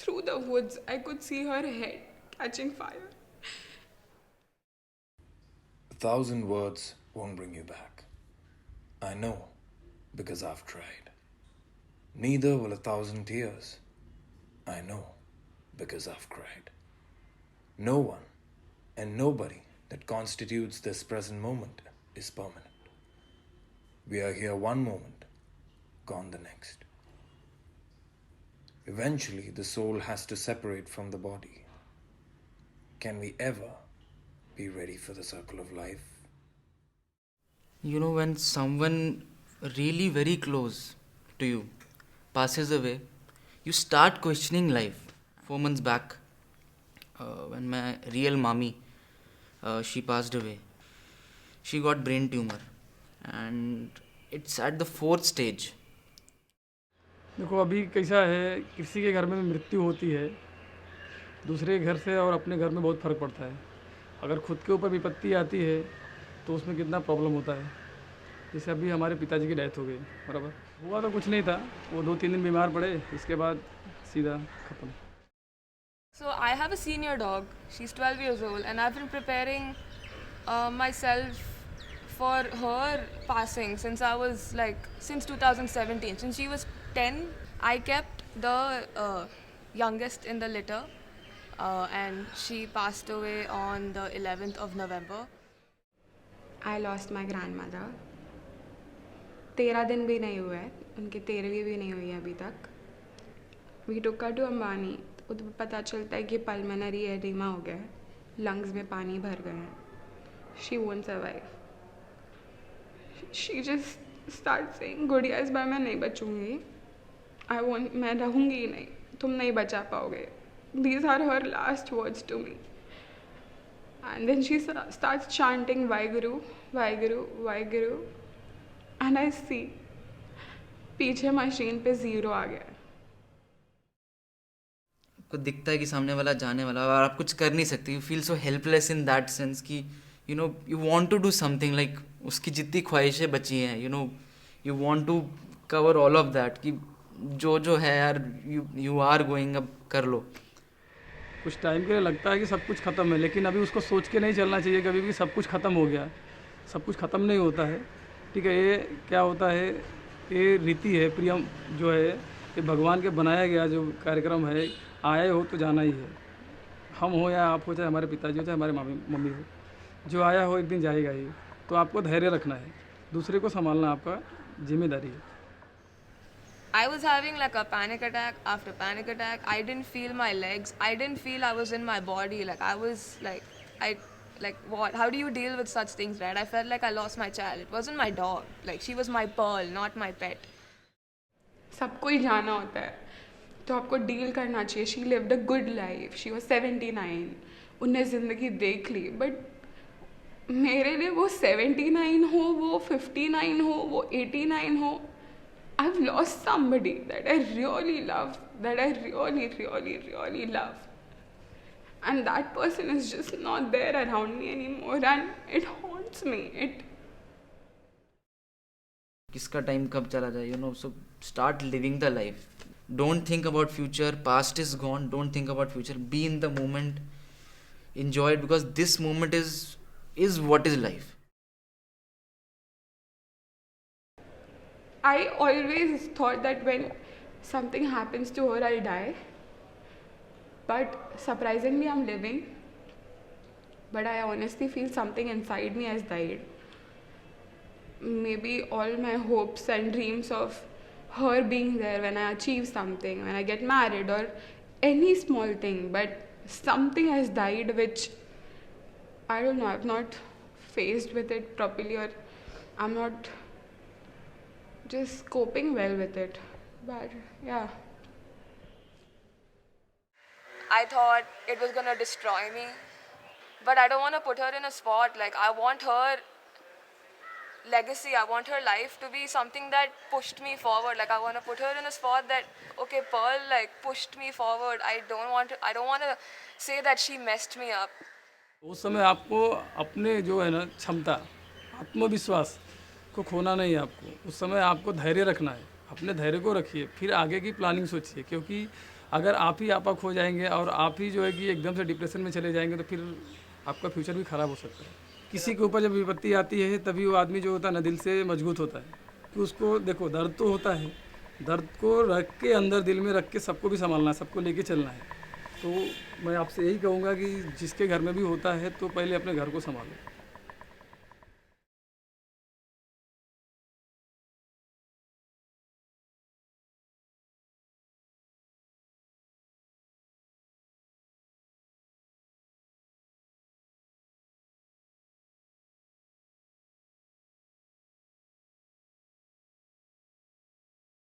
Through the woods, I could see her head catching fire. 1,000 words won't bring you back. I know, because I've tried. Neither will 1,000 tears. I know, because I've cried. No one and nobody that constitutes this present moment is permanent. We are here one moment, gone the next. Eventually, the soul has to separate from the body. Can we ever be ready for the circle of life? You know, when someone really very close to you passes away, you start questioning life. 4 months back, when my real mommy, she passed away, she got brain tumor, and it's at the fourth stage. देखो अभी कैसा है, किसी के घर में मृत्यु होती है, दूसरे के घर से और अपने घर में बहुत फ़र्क पड़ता है। अगर खुद के ऊपर विपत्ति आती है तो उसमें कितना प्रॉब्लम होता है। जैसे अभी हमारे पिताजी की डेथ हो गई, बराबर हुआ तो कुछ नहीं था, वो 2-3 दिन बीमार पड़े, इसके बाद सीधा ख़त्म। So I have a senior dog. She's 12 years old, and I've been preparing myself for her passing since 2017. Since she was 10, I kept the youngest in the litter, and she passed away on the 11th of November. I lost my grandmother. 13 दिन भी नहीं हुए, उनकी 13वीं भी नहीं हुई अभी तक. We took her to Ambani. तो पता चलता है कि पल्मोनरी एडिमा हो गया है, लंग्स में पानी भर गए हैं. She won't survive. She just starts saying, गुड़िया इस बार मैं नहीं बचूंगी. मैं रहूंगी ही नहीं, तुम नहीं बचा पाओगे. These are her last words to me. And then she starts chanting Vaheguru, Vaheguru, Vaheguru. And I see पीछे मशीन पे 0 आ गया. आपको दिखता है कि सामने वाला जाने वाला, और आप कुछ कर नहीं सकते. You feel so helpless in that sense कि you know you want to do something, like उसकी जितनी ख्वाहिशें बची हैं, you want to cover all of that, कि जो है यार, यू आर गोइंग, अब कर लो. कुछ टाइम के लिए लगता है कि सब कुछ ख़त्म है, लेकिन अभी उसको सोच के नहीं चलना चाहिए कभी भी सब कुछ ख़त्म हो गया. सब कुछ ख़त्म नहीं होता है, ठीक है. ये क्या होता है, ये रीति है, प्रियम जो है, ये भगवान के बनाया गया जो कार्यक्रम है. आए हो तो जाना ही है, हम हो या आप हो, चाहे हमारे पिताजी हो, चाहे हमारे मम्मी हो, जो आया हो एक दिन जाएगा ही. तो आपको धैर्य रखना है, दूसरे को संभालना आपका जिम्मेदारी है. I was having like a panic attack after panic attack. I didn't feel my legs. I didn't feel I was in my body. What? How do you deal with such things, right? I felt like I lost my child. It wasn't my dog. Like, she was my pearl, not my pet. सबको ही जाना होता है, तो आपको deal करना चाहिए. She lived a good life. She was 79. उन्हें ज़िंदगी देख ली. बट मेरे लिए वो 79 हो, वो 59 हो, वो 89 हो, I've lost somebody that I really love, that I really, really, really love. And that person is just not there around me anymore, and it haunts me. किसका टाइम कब चला जाए, so start living the life. Don't think about future. Past is gone. Don't think about future. Be in the moment. enjoy it, because this moment is what is life. I always thought that when something happens to her, I'll die. But surprisingly, I'm living. But I honestly feel something inside me has died. Maybe all my hopes and dreams of her being there when I achieve something, when I get married, or any small thing. But something has died, which I don't know, I've not faced with it properly, or I'm not just coping well with it. But yeah. I thought it was gonna destroy me, but I don't want to put her in a spot. Like, I want her legacy, I want her life to be something that pushed me forward. Like, I want to put her in a spot that, okay, Pearl, like, pushed me forward. I don't want to say that she messed me up. उस समय आपको अपने जो है ना क्षमता, आत्मविश्वास को खोना नहीं है. आपको उस समय आपको धैर्य रखना है. अपने धैर्य को रखिए, फिर आगे की प्लानिंग सोचिए, क्योंकि अगर आप ही आपा खो जाएंगे और आप ही जो है कि एकदम से डिप्रेशन में चले जाएंगे तो फिर आपका फ्यूचर भी ख़राब हो सकता है। किसी के ऊपर जब विपत्ति आती है तभी वो आदमी जो होता है ना दिल से मजबूत होता है कि उसको देखो दर्द तो होता है, दर्द को रख के अंदर दिल में रख के सबको भी संभालना है, सबको लेके चलना है। तो मैं आपसे यही कहूँगा कि जिसके घर में भी होता है तो पहले अपने घर को संभालो।